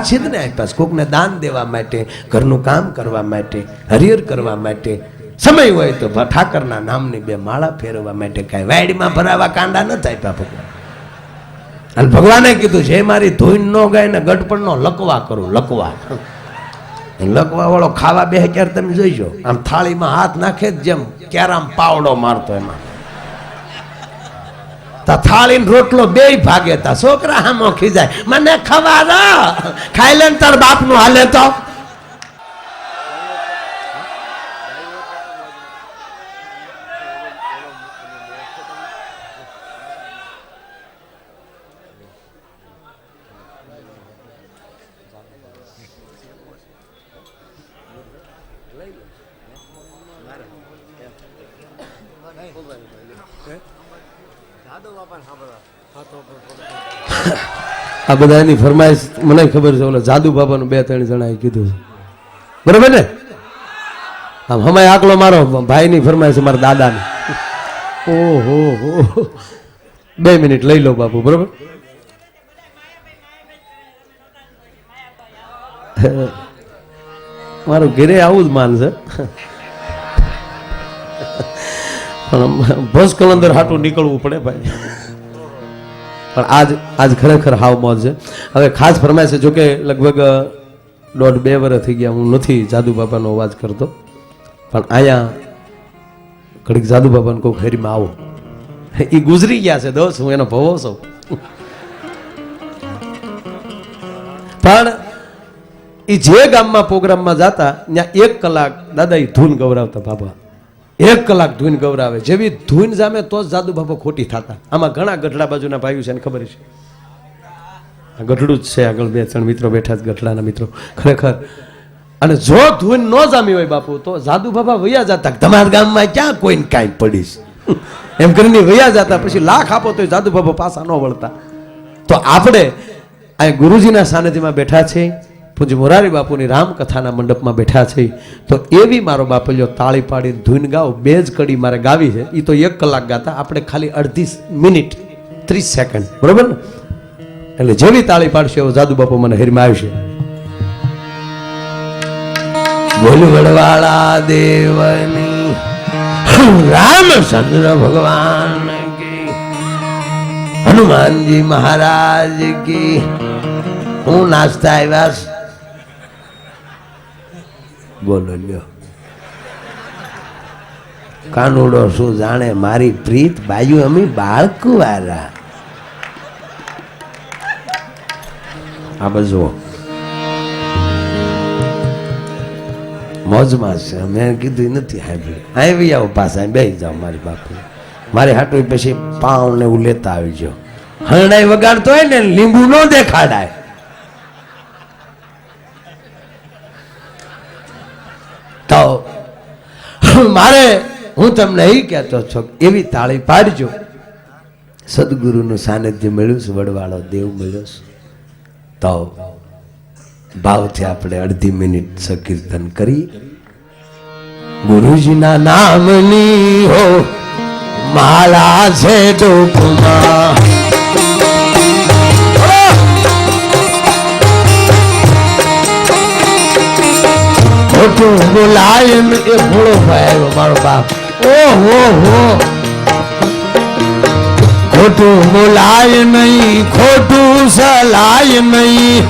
પ્રાયશ્ચિતને આપ્યા, કોકને દાન દેવા માટે, ઘરનું કામ કરવા માટે, હરિહર કરવા માટે, સમય હોય તો ઠાકરના નામની 2 માળા ફેરવવા માટે, કાંઈ વાયડીમાં ભરાવા કાંડા નથી આપ્યા ભગવાન. અને ભગવાને કીધું છે મારી ધોઈન ન ગાય ને ગઢપણ નો લકવા કરું. લકવા વાળો ખાવા બે ક્યારે તમે જોઈજો, આમ થાળીમાં હાથ નાખે જેમ ક્યારામ પાવડો મારતો એમાં થાળી રોટલો 2 ભાગે તા છોકરા હામો ખીજાય, મને ખવા ખાઈ લે તાર બાપ નું હાલે તો. આ બધાની ફરમાઈશ મને ખબર છે, ઓલા જાદુ બાબાનું 2-3 જણાએ કીધું છે, બરોબર ને? આમ હમાય આકલો મારો ભાઈની ફરમાઈશ છે, મારા દાદાની. ઓહો 2 મિનિટ લઈ લો બાપુ, બરોબર? મારું ઘરે આવું જ માન છે, પણ ભસ કલંદર હાટું નીકળવું પડે ભાઈ. પણ આજ ખરેખર હાવ મોજ છે. હવે ખાસ ફરમાય છે, જોકે લગભગ 1.5-2 વર્ષ થઈ ગયા હું નથી જાદુ બાબાનો અવાજ કરતો, પણ અહીંયા ઘડીક જાદુ બાબાને કોઈ ફેરીમાં આવો, એ ગુજરી ગયા છે દોસ્ત, હું એનો ભવો છું. પણ એ જે ગામમાં પ્રોગ્રામમાં જતા ત્યાં 1 કલાક દાદા એ ધૂન ગવરાવતા બાબા, 1 કલાક ધૂન ગવરાવે. જેવી ધૂન જામે તો જ જાદુ બાબા ખોટી થતા. આમાં ઘણા ગઢડા બાજુના ભાઈઓ છે, એને ખબર છે, આ ગઢડું જ છે, આગળ 2-3 મિત્રો બેઠા જ ગઢડાના મિત્રો ખરેખર. અને જો ધૂન ન જામી હોય બાપુ તો જાદુ બાબા વયા જતા, તમારા ગામમાં ક્યાં કોઈને કાંઈ પડીશ એમ કરીને વયા જતા. પછી લાખ આપો તો જાદુ બાબા પાછા ન વળતા. તો આપણે આ ગુરુજીના સાનિધ્યમાં બેઠા છે, પૂજ્ય મોરારી બાપુની રામકથાના મંડપમાં બેઠા છે. તો એવી મારો બાપલ્યો તાળી પાડીને ધૂન ગાઓ, 2 જ કડી મારે ગાવી છે. એ તો 1 કલાક ગાતા, આપણે ખાલી અડધી મિનિટ 30 સેકન્ડ, બરોબર ને? એટલે જેવી તાળી પાડશે એવો જાદુ બાપુ મને હેરમાં આવશે. બોલ વડવાળા દેવની રામચંદ્ર ભગવાન કી, હનુમાનજી મહારાજ કી. હું નાસ્તા આવ્યા, બોલો લ્યો. કાનુડો શું જાણે મારી પ્રીત બાજુ અમે બાળકુવારા. આ બધું મોજમાં છે, મેં કીધું નથી આવી આવો પાછા બેસી જાઓ મારી બાપુ, મારી હાટું પછી પાઉં ને એવું લેતા આવી જાઓ. હરણાઈ વગાડતો હોય ને લીંબુ ન દેખાડાય. તો મારે હું તમને એ કહેતો છો, એવી તાળી પાડજો. સદગુરુનું સાનિધ્ય મળ્યું છે, વડવાળો દેવ મળ્યો છે. તો ભાવથી આપણે અડધી મિનિટ સંકીર્તન કરી. ગુરુજીના નામની હો માળા છે ડોકમાં, ખોટું બોલાય એ ભોળો ભાઈ મારો બાપ. ઓહો ખોટું બોલાય નહીં, ખોટું સલાય નહીં.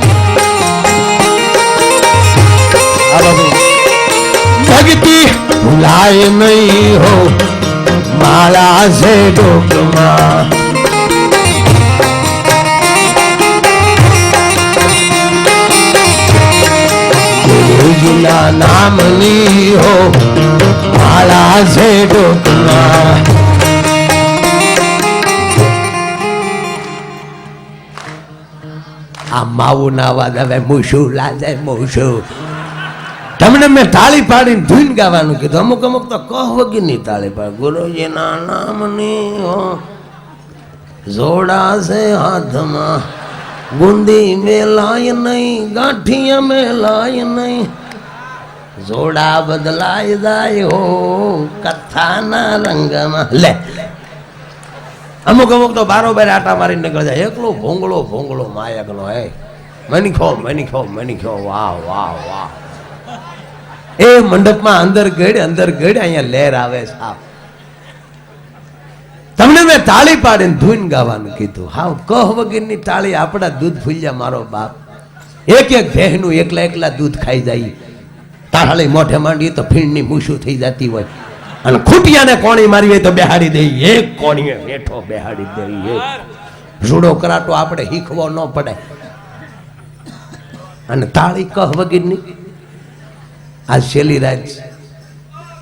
ભક્તિ ભૂલાય નહીં હો માળા છે ડોકમાં. ગુરુજીના નામની હો માળા છે ડોકમાં. આ માવું ના અવાજ હવે મૂછું લાજે મૂછું. તમને મેં તાળી પાડીને ધૂન ગાવાનું કીધું, અમુક તો કહ વગરની તાળી પાડી. ગુરુજીના નામની હો જોડા છે હાથમાં, બુંદી મેલાય નહીં, ગાંઠિયા મેલાય નહીં. જોડા બદલાય જાય હો કથાના રંગમાં. લે અમુક તો બારોબાર આટા મારીને નીકળી જાય. એકલો ભોંગળો માયકનો હે મનીખો વાહ વાહ વાહ. એ મંડપમાં અંદર ગડ અહીંયા લહેર આવે સાહેબ. તમને મેં તાળી પાડીને ધૂન ગાવાનું કીધું. હાવ કહ વગરની તાળી આપણા દૂધ ફૂલ્યા મારો બાપ. એક ભેહનું એકલા દૂધ ખાઈ જાય. તાળી મોઢે માંડીએ તો ફીણની મૂછું થઈ જતી હોય. અને ખૂટિયાને કોણી મારી હોય તો બેહાડી દઈ. એક કોણીએ હેઠો બેહાડી દઈ. રૂડો કરાટો આપણે શીખવો ન પડે. અને તાળી કહ વગરની આ શેલી રાજ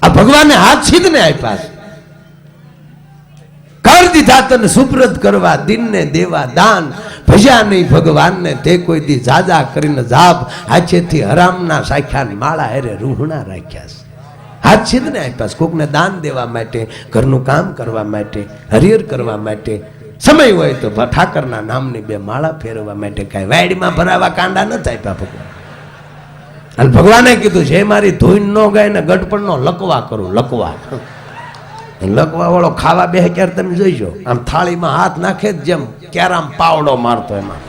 આ ભગવાને હાથ સીધને આપ્યા છે. કર દીધા તને સુપ્રત કરવા દિનને દેવા દાન. ભજ્યા નહીં ભગવાનને તે કોઈ દી જાજા કરીને જાપ. હાથેથી હરામના સાખ્યા માળા હેરે રૂહણા રાખ્યા છે. હાથ સીધને આપ્યા છે. કોકને દાન દેવા માટે, ઘરનું કામ કરવા માટે, હરિહર કરવા માટે, સમય હોય તો ઠાકરના નામની 2 માળા ફેરવવા માટે. કાંઈ વાયડીમાં ભરાવા કાંડા નથી આપ્યા ભગવાન. અને ભગવાને કીધું છે મારી ધોઈન નો ગાય ને ગઢપણનો લકવા કરું. લકવા વાળો ખાવા બેહે ક્યારે તમે જોઈજો આમ થાળીમાં હાથ નાખે જેમ ક્યારામ પાવડો મારતો એમાં.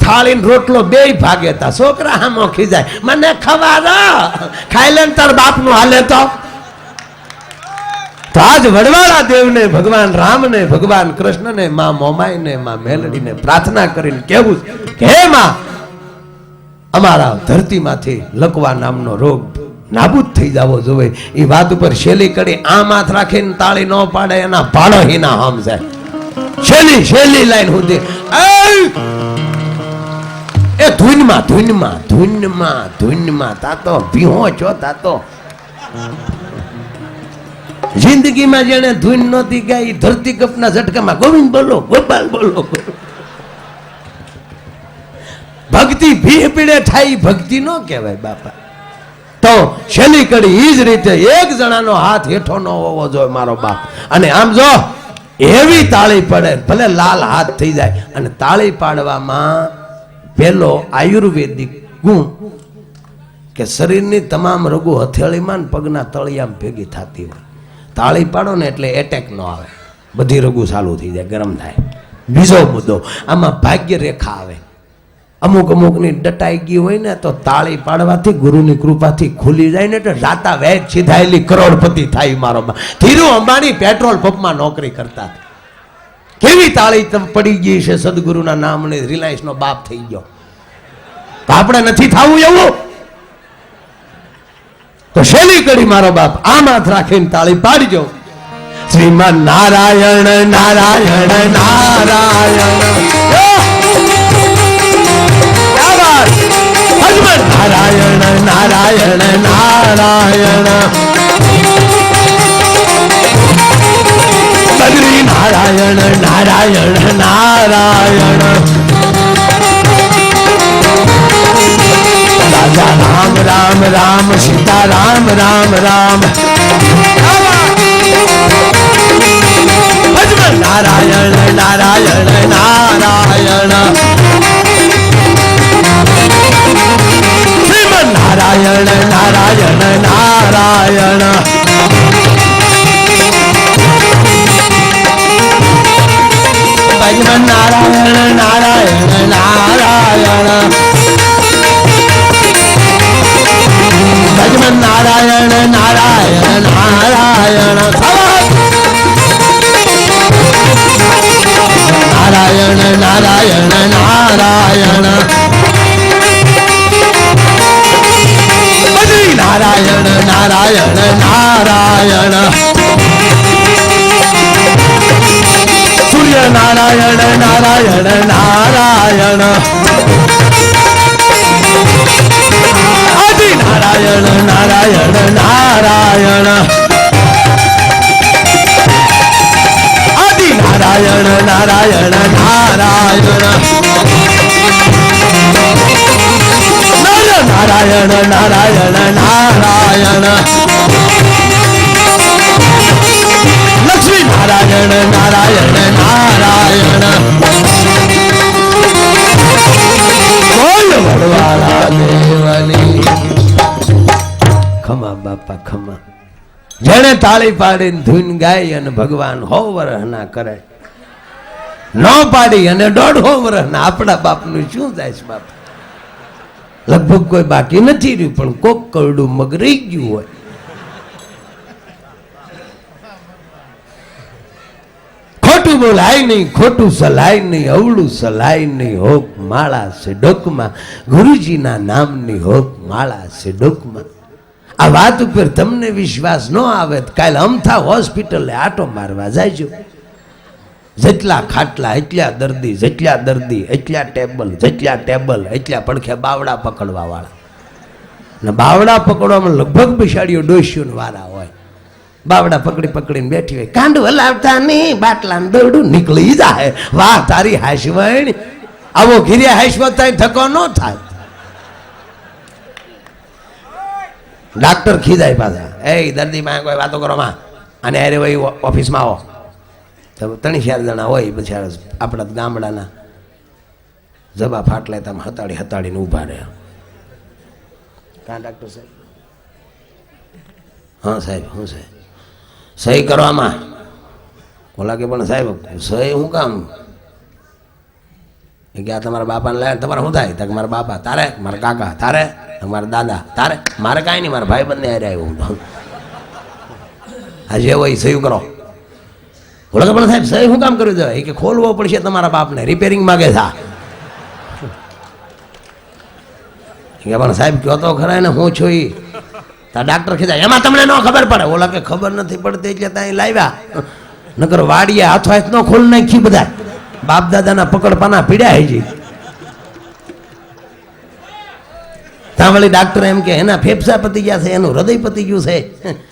થાળી રોટલો 2 ભાગે તા છોકરા હામો ખીજાય મને ખવા ખાઈ લે તાર બાપ નું હાલે તો આજ વડવાળા દેવને, ભગવાન રામને, ભગવાન કૃષ્ણને, માં મોમાઈને, માં મેલડીને પ્રાર્થના કરીને કેવું કે હે માં અમારા ધરતીમાંથી લકવા નામનો રોગ નાબૂદ થઈ જવો જોઈએ. એ વાત ઉપર શેલી કડી આમ હાથ રાખીને તાળી ન પાડે એના ભાડો હિના હમ છે. શેલી લાઈન સુધી એ ધૂનમાં તાતો ભીહો છો તાતો. જિંદગીમાં જેને ધૂન નહોતી ગાઈ ધરતી કપના ઝટકામાં ગોવિંદ બોલો, ગોપાલ બોલો. ભક્તિ ભીહ પીડે થાય ભક્તિ નો કહેવાય બાપા. તો શેલી કડી ઈ જ રીતે એક જણાનો હાથ હેઠો ન હોવો જોઈએ મારો બાપ. અને આમ જો એવી તાળી પડે ભલે લાલ હાથ થઈ જાય. અને તાળી પાડવામાં પેલો આયુર્વેદિક ગુણ કે શરીરની તમામ રગુ હથેળીમાં ને પગના તળિયામાં ભેગી થતી હોય. તાળી પાડો ને એટલે એટેક ન આવે, બધી રગુ ચાલુ થઈ જાય, ગરમ થાય. બીજો મુદ્દો આમાં ભાગ્ય રેખા આવે. અમુકની ડટાઈ ગઈ હોય ને તો તાળી પાડવાથી ગુરુની કૃપાથી ખુલી જાય ને એટલે રાતા વેચ સીધાયેલી કરોડપતિ થાય. મારો ધીરુ અંબાણી પેટ્રોલ પંપમાં નોકરી કરતા. કેવી તાળી પડી ગઈ છે સદગુરુના નામને. રિલાયન્સ નો બાપ થઈ ગયો. તો આપણે નથી થવું એવું. તો શેલી કરી મારો બાપ આમ હાથ રાખીને તાળી પાડજો. શ્રીમન નારાયણ નારાયણ નારાયણ નારાયણ નારાયણ નારાયણ બદ્રી નારાયણ નારાયણ નારાયણ રાજા રામ રામ રામ સીતા રામ રામ રામ નારાયણ નારાયણ નારાયણ નારાયણ નારાયણ નારાયણ ભજન નારાયણ નારાયણ નારાયણ ભજન નારાયણ નારાયણ નારાયણ નારાયણ નારાયણ નારાયણ નારાયણ નારાયણ નારાયણ સૂર્ય નારાયણ નારાયણ નારાયણ આદિ નારાયણ નારાયણ નારાયણ આદિ નારાયણ નારાયણ નારાયણ નારાયણ નારાયણ નારાયણ લક્ષ્મી નારાયણ નારાયણ નારાયણ બોલ વડવાળા દેવની. ખમા બાપા ખમા. જેણે તાળી પાડીને ધૂન ગાય અને ભગવાન હો વરહના કરે ન પાડી અને 1.5 વર્ષ આપણા બાપનું શું જાય છે બાપ? લગભગ કોઈ બાકી નથી રહ્યું, પણ કોક કરડું મગ રહી ગયું હોય. ખોટું બોલાય નહીં, ખોટું સલાય નહીં, અવળું સલાય નહીં, હોક માળા છે ડોકમાં, ગુરુજીના નામની હોક માળા છે ડોકમાં. આ વાત ઉપર તમને વિશ્વાસ ન આવે તો કાલે અમથા હોસ્પિટલે આટો મારવા જાયજો. જેટલા ખાટલા એટલા દર્દી, જેટલા દર્દી એટલા ટેબલ, જેટલા ટેબલ એટલા પડખે બાવડા પકડવા વાળા. ને બાવડા પકડવામાં લગભગ બિસાડીઓ ડોસ્યું વાળા હોય. બાવડા પકડી પકડીને બેઠી હોય, કાંડું હલાવતા નહીં, બાટલાનું દોરડું નીકળી જાય. વાહ તારી હાશવણ! આવો ઘીરે હાશવો થાય ધક્કો ન થાય. ડાક્ટર ખીજાય પાછા, એ દર્દી માં કોઈ વાતો કરો માં, અને અરે ભાઈ ઓફિસમાં આવો. 3-4 જણા હોય બિચારા આપણા ગામડાના, જબા ફાટલે તમે હતાડી હતાડીને ઊભા રહે. કાં ડાક્ટર સાહેબ? હા સાહેબ, શું સાહેબ? સહી કરવામાં. ઓલા કે પણ સાહેબ સહી હું કામ? કે આ તમારા બાપાને લાયા, તમારે શું થાય? તો મારા બાપા તારે, મારા કાકા તારે, મારા દાદા તારે, મારે કાંઈ નહીં, મારા ભાઈ બંને હારે આવ્યો હું. આ જે હોય સહી કરો. ઓલા કે પણ સાહેબ સહી શું કામ કર્યું છે? કે ખોલવો પડશે તમારા બાપને, રિપેરિંગ માગે છે. કે પણ સાહેબ કયો તો ખરા ને હું છું ઈ. ડાક્ટર કીધા એમાં તમને ન ખબર પડે. ઓલા કે ખબર નથી પડતી એટલે ત્યાં લાવ્યા, નકર વાડીએ હાથો હાથ ન ખોલ નાખી બધા. બાપ દાદાના પકડ પાના પીડ્યા હજી. ત્યાં વળી ડાક્ટર એમ કે એના ફેફસા પતી ગયા છે, એનું હૃદય પતી ગયું છે,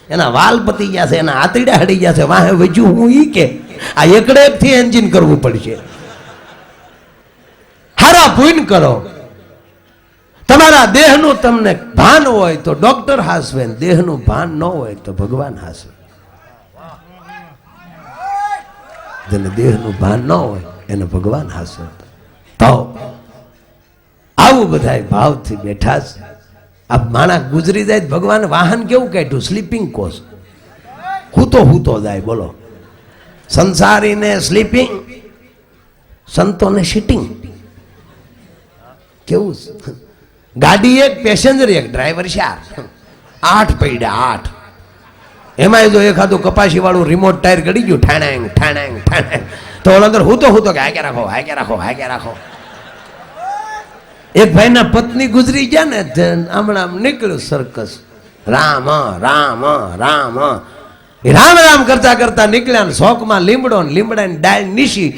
એના વાલ પતી ગયા છે, એના આંતરડા હડી ગયા છે. વાહે વજ્યું હું ઈ કે આ એકડે એકથી એન્જિન કરવું પડશે. હારા પૂન કરો. તમારા દેહનું તમને ભાન હોય તો ડોક્ટર હાસવે, દેહનું ભાન ન હોય તો ભગવાન હાસવે. જેને દેહનું ભાન ન હોય એને ભગવાન હાસવે. તો આવું બધા ભાવથી બેઠા છે. આ માણસ ગુજરી જાય ભગવાન વાહન કેવું કાઢ્યું? Sleeping coach. હૂતો જાય. બોલો, સંસારીને સ્લીપિંગ, સંતોને સિટિંગ. કેવું ગાડી એક, પેસેન્જર એક, ડ્રાઈવર 4, 8 પડ્યા 8. એમાં જો એખાદું કપાસી વાળું રિમોટ ટાયર ગડી ગયું, ઠાણાંગ ઠાણાંગ ઠાણાંગ, તો ઓલા અંદર હૂતો કે હાકે રાખો હાકે રાખો હાકે રાખો. એક ભાઈના પત્ની ગુજરી ગયા ને, હમણાં નીકળ્યું સર્કસ, રામ રામ રામ, રામ રામ કરતા કરતા નીકળ્યા ને શોકમાં લીમડો ને લીમડાની ડાળ નીસી,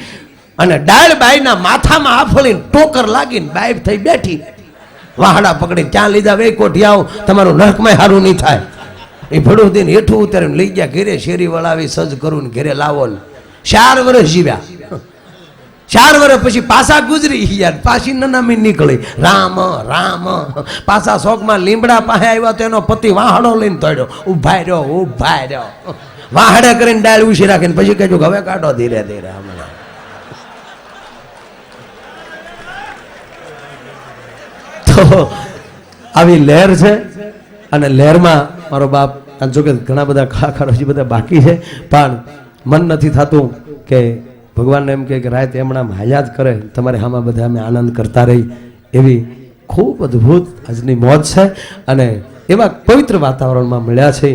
અને ડાળ બાઈના માથામાં આફળીને ટોકર લાગીને બાઈ થઈ બેઠી. વાહડા પકડી ત્યાં લીધા, વે કોઠી આવો, તમારું નરકમાં સારું નહીં થાય. એ ભડું દઈને હેઠું ઉતારીને લઈ ગયા ઘેરે, શેરી વળાવી સજ કરું ને ઘેરે લાવો ને. 4 વર્ષ જીવ્યા. 4 વર્ષ પછી પાછા ગુજરી ગયા, પાછી નનામી નીકળી. રામ રામ. પાછા શોકમાં લીમડા પાસે આવ્યા તો એનો પતિ વાહડો લઈને તોડ્યો, ઉભા રહ્યો. વાહડે કરીને ડાળ ઉછી રાખીને પછી કહેજો હવે કાઢો ધીરે ધીરે. હમણાં તો આવી લહેર છે, અને લહેરમાં મારો બાપ, જોકે ઘણા બધા કલાકારો હજી બધા બાકી છે, પણ મન નથી થતું કે ભગવાનને એમ કે રાત એમણા હાલ્યા જ કરે, તમારે આમાં બધા અમે આનંદ કરતા રહી. એવી ખૂબ અદ્ભુત આજની મોજ છે, અને એવા પવિત્ર વાતાવરણમાં મળ્યા છે.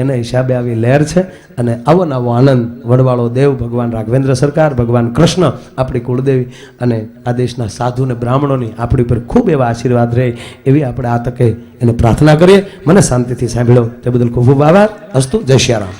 એના હિસાબે આવી લહેર છે. અને આવો નવો આનંદ વડવાળો દેવ ભગવાન રાઘવેન્દ્ર સરકાર, ભગવાન કૃષ્ણ, આપણી કુળદેવી અને આ દેશના સાધુ ને બ્રાહ્મણોની આપણી ઉપર ખૂબ એવા આશીર્વાદ રહે, એવી આપણે આ તકે એને પ્રાર્થના કરીએ. મને શાંતિથી સાંભળ્યો તે બદલ ખૂબ ખૂબ આભાર. અસ્તુ. જય શ્રી રામ.